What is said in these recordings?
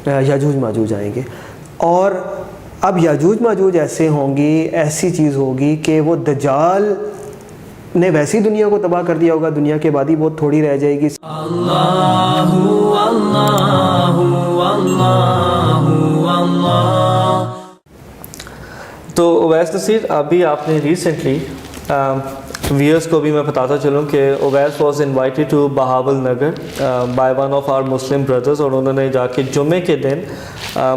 یاجوج ماجوج آئیں گے، اور اب یاجوج ماجوج ایسے ہوں گی، ایسی چیز ہوگی کہ وہ دجال نے ویسی دنیا کو تباہ کر دیا ہوگا، دنیا کی آبادی بہت تھوڑی رہ جائے گی۔ اللہ اللہ اللہ اللہ۔ تو اویس نصیر، ابھی آپ نے ریسنٹلی ویئرس کو بھی میں بتاتا چلوں کہ Awais was invited to Bahawalnagar by one of our Muslim brothers, اور انہوں نے جا کے جمعے کے دن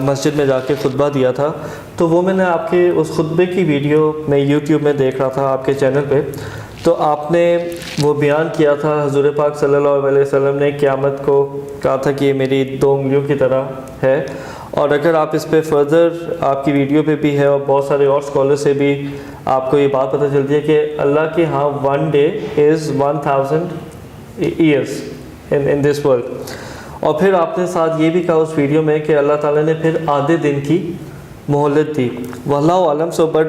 مسجد میں جا کے خطبہ دیا تھا۔ تو وہ میں نے آپ کے اس خطبے کی ویڈیو میں یوٹیوب میں دیکھ رہا تھا آپ کے چینل پہ، تو آپ نے وہ بیان کیا تھا حضور پاک صلی اللہ علیہ وسلم نے قیامت کو کہا تھا کہ یہ میری 2 انگلیوں کی طرح ہے، اور اگر آپ اس پہ فردر آپ کی ویڈیو پہ بھی ہے اور بہت سارے اور اسکالر سے بھی آپ کو یہ بات پتہ چلتی ہے کہ اللہ کے ہاں 1 day is 1000 years in this world، اور پھر آپ نے ساتھ یہ بھی کہا اس ویڈیو میں کہ اللہ تعالیٰ نے پھر آدھے دن کی مہلت دی، واللہ عالم۔ So but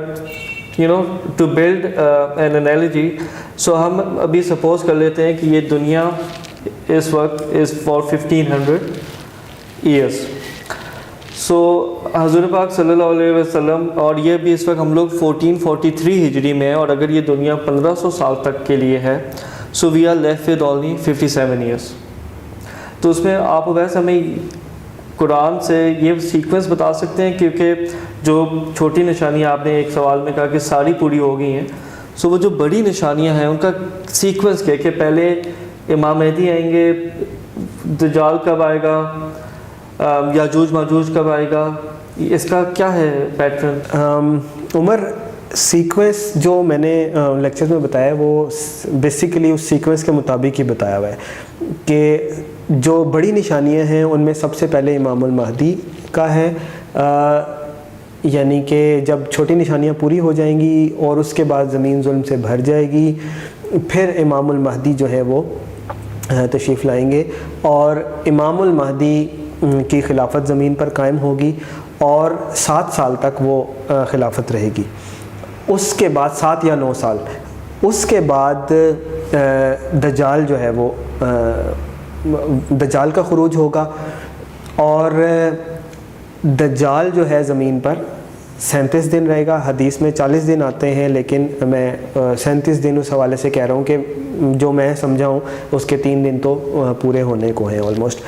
to build an analogy, so ہم ابھی سپوز کر لیتے ہیں کہ یہ دنیا اس وقت از فار 1500 ایئرس، سو حضور پاک صلی اللہ علیہ وسلم، اور یہ بھی اس وقت ہم لوگ 1443 ہجری میں ہیں، اور اگر یہ دنیا 1500 سال تک کے لیے ہے، so we are left with only 57 years. تو اس میں آپ ویسے ہمیں قرآن سے یہ سیکوینس بتا سکتے ہیں، کیونکہ جو چھوٹی نشانیاں آپ نے ایک سوال میں کہا کہ ساری پوری ہو گئی ہیں، سو وہ جو بڑی نشانیاں ہیں ان کا سیکوینس کیا کہ پہلے امام مہدی آئیں گے، دجال کب آئے گا، یاجوج ماجوج کب آئے گا، اس کا کیا ہے پیٹرن؟ عمر، سیکوینس جو میں نے لیکچر میں بتایا وہ بیسیکلی اس سیکوینس کے مطابق ہی بتایا ہوا ہے کہ جو بڑی نشانیاں ہیں ان میں سب سے پہلے امام المہدی کا ہے، یعنی کہ جب چھوٹی نشانیاں پوری ہو جائیں گی اور اس کے بعد زمین ظلم سے بھر جائے گی، پھر امام المہدی جو ہے وہ تشریف لائیں گے، اور امام المہدی کی خلافت زمین پر قائم ہوگی اور 7 سال تک وہ خلافت رہے گی۔ اس کے بعد 7 یا 9 سال، اس کے بعد دجال جو ہے وہ دجال کا خروج ہوگا، اور دجال جو ہے زمین پر 37 دن رہے گا۔ حدیث میں 40 دن آتے ہیں، لیکن میں 37 دن اس حوالے سے کہہ رہا ہوں کہ جو میں سمجھا ہوں اس کے 3 دن تو پورے ہونے کو ہیں آلموسٹ،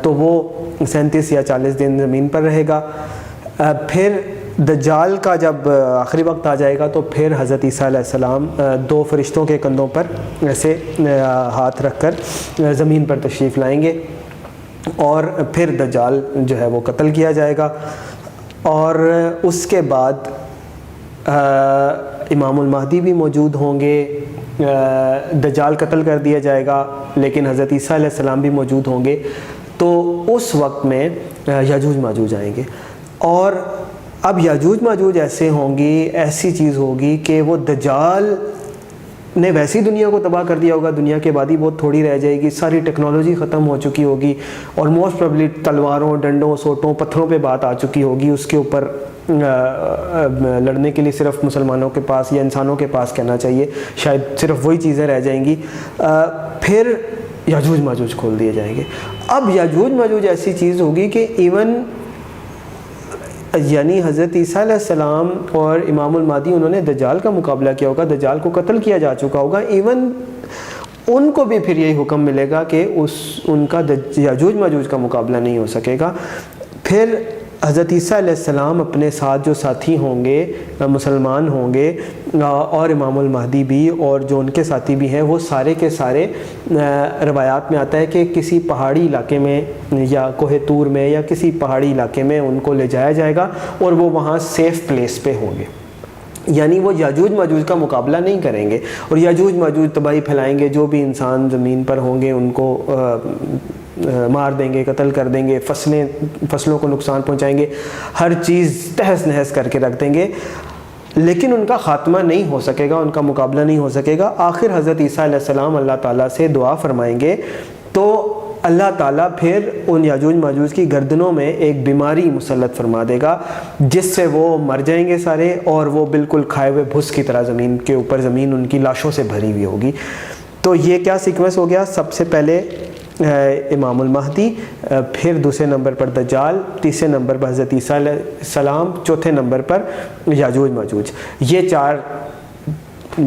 تو وہ 37 یا 40 دن زمین پر رہے گا۔ پھر دجال کا جب آخری وقت آ جائے گا تو پھر حضرت عیسیٰ علیہ السلام 2 فرشتوں کے کندھوں پر ایسے ہاتھ رکھ کر زمین پر تشریف لائیں گے، اور پھر دجال جو ہے وہ قتل کیا جائے گا، اور اس کے بعد امام المہدی بھی موجود ہوں گے۔ دجال قتل کر دیا جائے گا لیکن حضرت عیسیٰ علیہ السلام بھی موجود ہوں گے، تو اس وقت میں یاجوج ماجوج آئیں گے، اور اب یاجوج ماجوج ایسے ہوں گی، ایسی چیز ہوگی کہ وہ دجال نے ویسی دنیا کو تباہ کر دیا ہوگا، دنیا کی آبادی بہت تھوڑی رہ جائے گی، ساری ٹیکنالوجی ختم ہو چکی ہوگی، اور موسٹ پروبلی تلواروں، ڈنڈوں، سوٹوں، پتھروں پہ بات آ چکی ہوگی، اس کے اوپر لڑنے کے لیے صرف مسلمانوں کے پاس یا انسانوں کے پاس کہنا چاہیے شاید صرف وہی چیزیں رہ جائیں گی۔ پھر یاجوج ماجوج کھول دیے جائیں گے۔ اب یاجوج ماجوج ایسی چیز ہوگی کہ ایون یعنی حضرت عیسیٰ علیہ السلام اور امام المہدی انہوں نے دجال کا مقابلہ کیا ہوگا، دجال کو قتل کیا جا چکا ہوگا، ایون ان کو بھی پھر یہی حکم ملے گا کہ ان کا یاجوج ماجوج کا مقابلہ نہیں ہو سکے گا۔ پھر حضرت عیسیٰ علیہ السلام اپنے ساتھ جو ساتھی ہوں گے، مسلمان ہوں گے، اور امام المہدی بھی اور جو ان کے ساتھی بھی ہیں، وہ سارے کے سارے روایات میں آتا ہے کہ کسی پہاڑی علاقے میں یا کوہ طور میں یا کسی پہاڑی علاقے میں ان کو لے جایا جائے گا، اور وہ وہاں سیف پلیس پہ ہوں گے، یعنی وہ یاجوج ماجوج کا مقابلہ نہیں کریں گے، اور یاجوج ماجوج تباہی پھیلائیں گے، جو بھی انسان زمین پر ہوں گے ان کو مار دیں گے، قتل کر دیں گے، فصلوں کو نقصان پہنچائیں گے، ہر چیز تہس نہس کر کے رکھ دیں گے، لیکن ان کا خاتمہ نہیں ہو سکے گا، ان کا مقابلہ نہیں ہو سکے گا۔ آخر حضرت عیسیٰ علیہ السلام اللہ تعالیٰ سے دعا فرمائیں گے، تو اللہ تعالیٰ پھر ان یاجوج ماجوج کی گردنوں میں ایک بیماری مسلط فرما دے گا، جس سے وہ مر جائیں گے سارے، اور وہ بالکل کھائے ہوئے بھس کی طرح زمین کے اوپر، زمین ان کی لاشوں سے بھری ہوئی ہوگی۔ تو یہ کیا سیکوینس ہو گیا؟ سب سے پہلے امام المہدی، پھر دوسرے نمبر پر دجال، تیسرے نمبر پر حضرت عیسیٰ علیہ السلام، چوتھے نمبر پر یاجوج ماجوج. یہ 4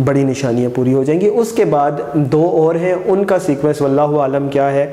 بڑی نشانیاں پوری ہو جائیں گی. اس کے بعد 2 اور ہیں، ان کا سیکوینس واللہ عالم کیا ہے